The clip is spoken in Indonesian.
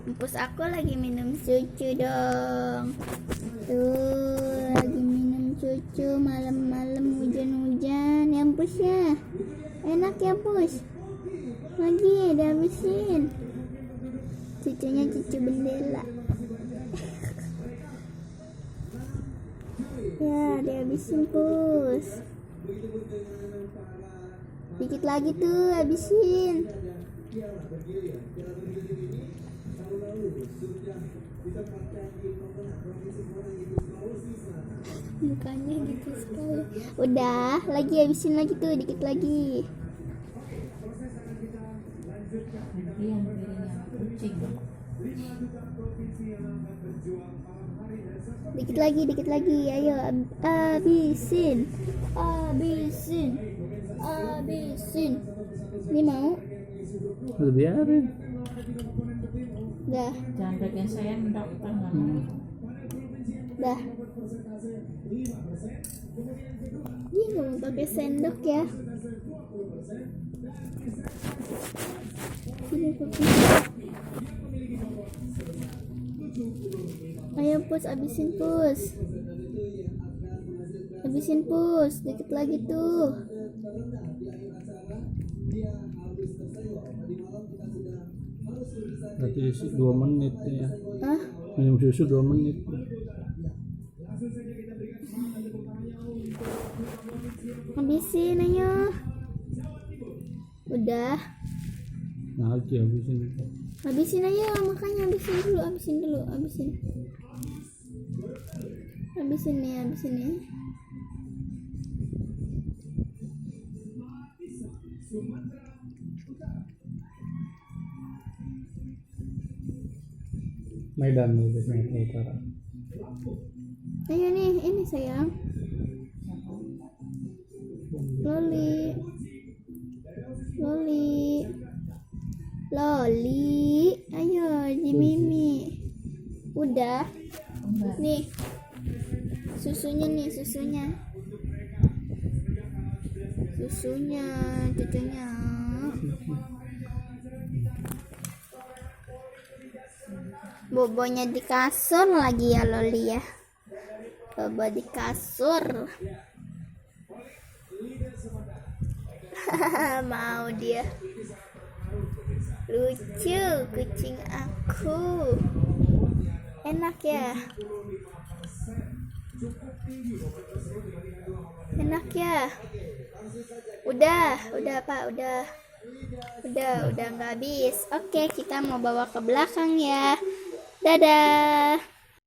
Empus aku lagi minum susu dong. Tuh, lagi minum susu malam-malam hujan-hujan. Ya Empus ya. Enak ya Empus. Lagi dihabisin. Cucunya cucu bendela. Ya, dihabisin Pus. Dikit lagi tuh habisin. Mukanya gitu sekali. Udah, lagi habisin lagi tuh, dikit lagi. Yang kucing. Dikit lagi, ayo habisin. Ini mau? Udah biarin. Dah. Jangan bagian saya dokter nggak Hmm. mau. Dah. Ini nggak mau pakai sendok ya? Ini pakai. Ayo Pus, habisin Pus. Habisin Pus, dikit lagi tuh. Berarti 2 menit ya. Ah, Minum susu 2 menit. habisin ayo. Udah. Nah, lagi habisin. Habisin aja, makanya habisin dulu. Habisin nih. Medan itu Sumatera Utara. Ayo nih, ini sayang. Loli. Ayo, Jimimi. Udah. Nih. Susunya, cucunya. Bobonya di kasur lagi ya Loli ya. Bobo di kasur. Mau dia. Lucu kucing aku. Enak ya. Udah Pak, udah nggak habis. Oke, kita mau bawa ke belakang ya. Dadah.